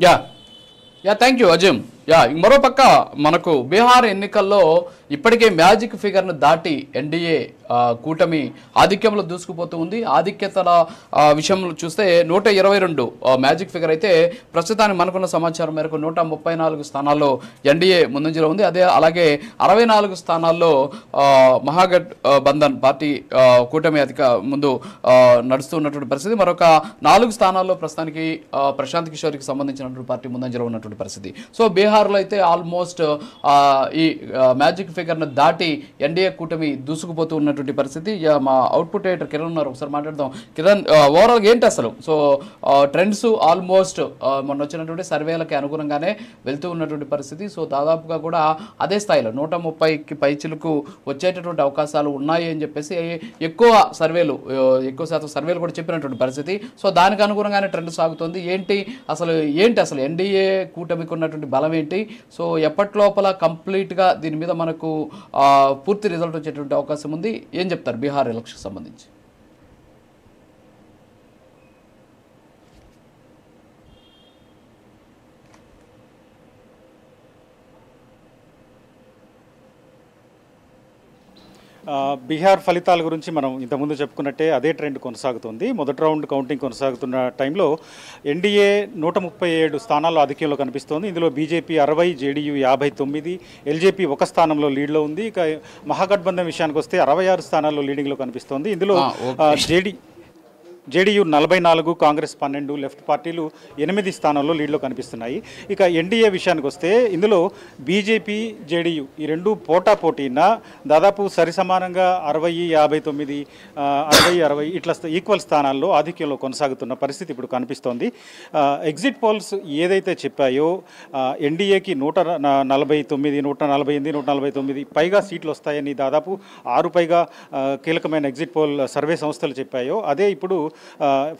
Yeah yeah thank you Ajay. మరోపక్క మనకు బీహార్ ఎన్నికల్లో ఇప్పటికే మ్యాజిక్ ఫిగర్ను దాటి ఎన్డీఏ కూటమి ఆధిక్యంలో దూసుకుపోతూ ఉంది. ఆధిక్యతల విషయంలో చూస్తే 122 మ్యాజిక్ ఫిగర్ అయితే ప్రస్తుతానికి మనకున్న సమాచారం మేరకు 134 స్థానాల్లో ఎన్డీఏ ముందంజలో ఉంది. అలాగే 64 స్థానాల్లో మహాగఠ్ బంధన్ పార్టీ కూటమి ముందు నడుస్తున్నటువంటి పరిస్థితి. మరొక 4 స్థానాల్లో ప్రస్తుతానికి ప్రశాంత్ కిషోర్కి సంబంధించినటువంటి పార్టీ ముందంజలో ఉన్నటువంటి పరిస్థితి. సో బీహార్లో అయితే ఆల్మోస్ట్ ఈ మ్యాజిక్ ఫిగర్ను దాటి ఎన్డీఏ కూటమి దూసుకుపోతూ ఉన్నటువంటి పరిస్థితి. మా అవుట్పుట్ ఎడిటర్ కిరణ్ ఉన్నారు, ఒకసారి మాట్లాడదాం. కిరణ్, ఓవరాల్గా ఏంటి అసలు? సో ట్రెండ్స్ ఆల్మోస్ట్ మొన్న వచ్చినటువంటి సర్వేలకి అనుగుణంగానే వెళ్తూ ఉన్నటువంటి పరిస్థితి. సో దాదాపుగా కూడా అదే స్థాయిలో 130కి పైచిలకు వచ్చేటటువంటి అవకాశాలు ఉన్నాయి అని చెప్పేసి ఎక్కువ శాతం సర్వేలు కూడా చెప్పినటువంటి పరిస్థితి. సో దానికి అనుగుణంగానే ట్రెండ్ సాగుతుంది. ఏంటి అసలు ఎన్డీఏ కూటమికి ఉన్నటువంటి బలం ఏంటి? సో ఎప్పటిలోపల కంప్లీట్గా దీని మీద మనకు పూర్తి రిజల్ట్ వచ్చేటువంటి అవకాశం ఉంది. ఏం చెప్తారు బీహార్ ఎలక్షన్ సంబంధించి? బీహార్ ఫలితాల గురించి మనం ఇంతకుముందు చెప్పుకున్నట్టే అదే ట్రెండ్ కొనసాగుతుంది. మొదటి రౌండ్ కౌంటింగ్ కొనసాగుతున్న టైంలో ఎన్డీఏ 137 స్థానాల్లో ఆధిక్యంలో కనిపిస్తోంది. ఇందులో బీజేపీ 60, జేడీయూ 59, ఎల్జేపీ 1 స్థానంలో లీడ్లో ఉంది. ఇక మహాగఠబంధన్ విషయానికి వస్తే 66 స్థానాల్లో లీడింగ్లో కనిపిస్తోంది. ఇందులో జేడీయూ 44, కాంగ్రెస్ 12, లెఫ్ట్ పార్టీలు 8 స్థానాల్లో లీడ్లో కనిపిస్తున్నాయి. ఇక ఎన్డీఏ విషయానికి వస్తే ఇందులో బీజేపీ, జేడీయూ ఈ రెండు పోటాపోటీన దాదాపు సరిసమానంగా 60, 59, 60 ఇట్లా ఈక్వల్ స్థానాల్లో ఆధిక్యంలో కొనసాగుతున్న పరిస్థితి ఇప్పుడు కనిపిస్తోంది. ఎగ్జిట్ పోల్స్ ఏదైతే చెప్పాయో ఎన్డీఏకి 149, 148, 149 పైగా సీట్లు వస్తాయని దాదాపు 6 పైగా కీలకమైన ఎగ్జిట్ పోల్ సర్వే సంస్థలు చెప్పాయో అదే ఇప్పుడు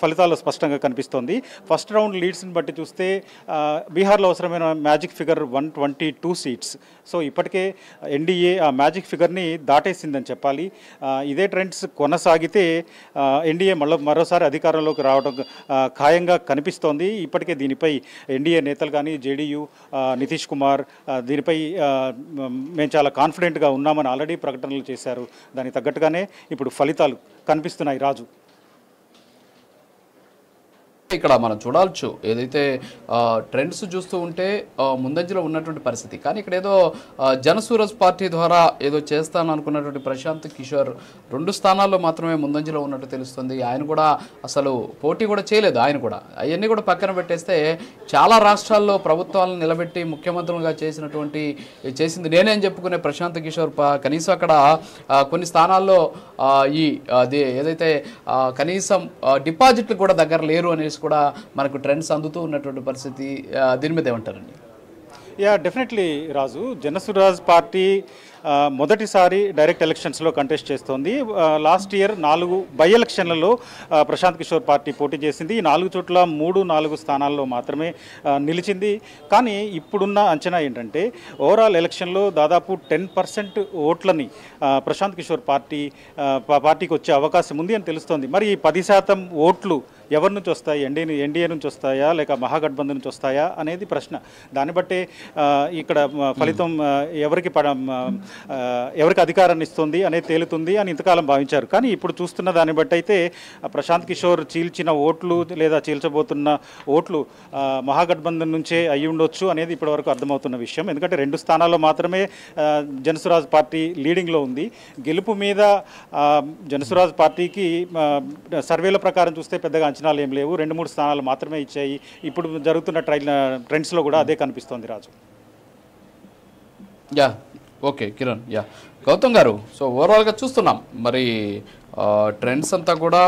ఫలితాల్లో స్పష్టంగా కనిపిస్తోంది. ఫస్ట్ రౌండ్ లీడ్స్ని బట్టి చూస్తే బీహార్లో అవసరమైన మ్యాజిక్ ఫిగర్ 122 సీట్స్. సో ఇప్పటికే ఎన్డీఏ ఆ మ్యాజిక్ ఫిగర్ని దాటేసిందని చెప్పాలి. ఇదే ట్రెండ్స్ కొనసాగితే ఎన్డీఏ మరోసారి అధికారంలోకి రావడం ఖాయంగా కనిపిస్తోంది. ఇప్పటికే దీనిపై ఎన్డీఏ నేతలు కానీ జేడీయూ నితీష్ కుమార్ దీనిపై మేము చాలా కాన్ఫిడెంట్గా ఉన్నామని ఆల్రెడీ ప్రకటనలు చేశారు. దానికి తగ్గట్టుగానే ఇప్పుడు ఫలితాలు కనిపిస్తున్నాయి. రాజు, ఇక్కడ మనం చూడాల్చు ఏదైతే ట్రెండ్స్ చూస్తూ ఉంటే ముందంజలో ఉన్నటువంటి పరిస్థితి. కానీ ఇక్కడ ఏదో జనసూరజ్ పార్టీ ద్వారా ఏదో చేస్తాను అనుకున్నటువంటి ప్రశాంత్ కిషోర్ 2 స్థానాల్లో మాత్రమే ముందంజలో ఉన్నట్టు తెలుస్తుంది. ఆయన కూడా అసలు పోటీ కూడా చేయలేదు. ఆయన కూడా అవన్నీ కూడా పక్కన పెట్టేస్తే చాలా రాష్ట్రాల్లో ప్రభుత్వాలను నిలబెట్టి ముఖ్యమంత్రులుగా చేసింది నేనే అని చెప్పుకునే ప్రశాంత్ కిషోర్ కనీసం అక్కడ కొన్ని స్థానాల్లో ఏదైతే కనీసం డిపాజిట్లు కూడా దగ్గర లేరు అనేసి కూడా మనకు ట్రెండ్స్ అందుతూ ఉన్నటువంటి పరిస్థితి. దీని మీద ఏమంటారండి? డెఫినెట్లీ రాజు, జనసురాజ్ పార్టీ మొదటిసారి డైరెక్ట్ ఎలక్షన్స్లో కంటెస్ట్ చేస్తోంది. లాస్ట్ ఇయర్ 4 బై ఎలక్షన్లలో ప్రశాంత్ కిషోర్ పార్టీ పోటీ చేసింది. ఈ 4 చోట్ల 3-4 స్థానాల్లో మాత్రమే నిలిచింది. కానీ ఇప్పుడున్న అంచనా ఏంటంటే ఓవరాల్ ఎలక్షన్లో దాదాపు 10% ఓట్లని ప్రశాంత్ కిషోర్ పార్టీకి వచ్చే అవకాశం ఉంది అని తెలుస్తోంది. మరి ఈ 10% ఓట్లు ఎవరి నుంచి వస్తాయి? ఎన్డీఏ నుంచి వస్తాయా లేక మహాగఠబంధన్ నుంచి వస్తాయా అనేది ప్రశ్న. దాన్ని బట్టే ఇక్కడ ఫలితం ఎవరికి అధికారాన్ని ఇస్తుంది అనేది తేలుతుంది అని ఇంతకాలం భావించారు. కానీ ఇప్పుడు చూస్తున్న దాన్ని బట్టి అయితే ప్రశాంత్ కిషోర్ చీల్చిన ఓట్లు లేదా చీల్చబోతున్న ఓట్లు మహాగఠబంధన్ నుంచే అయ్యి ఉండొచ్చు అనేది ఇప్పటివరకు అర్థమవుతున్న విషయం. ఎందుకంటే 2 స్థానాల్లో మాత్రమే జనసురాజ్ పార్టీ లీడింగ్లో ఉంది. గెలుపు మీద జనసురాజ్ పార్టీకి సర్వేల ప్రకారం చూస్తే పెద్దగా అంచనాలు ఏం లేవు. 2-3 స్థానాలు మాత్రమే ఇచ్చాయి. ఇప్పుడు జరుగుతున్న ట్రెండ్స్లో కూడా అదే కనిపిస్తోంది. రాజు, ఓకే కిరణ్, గౌతమ్ గారు, సో ఓవరాల్గా చూస్తున్నాం మరి ట్రెండ్స్ అంతా కూడా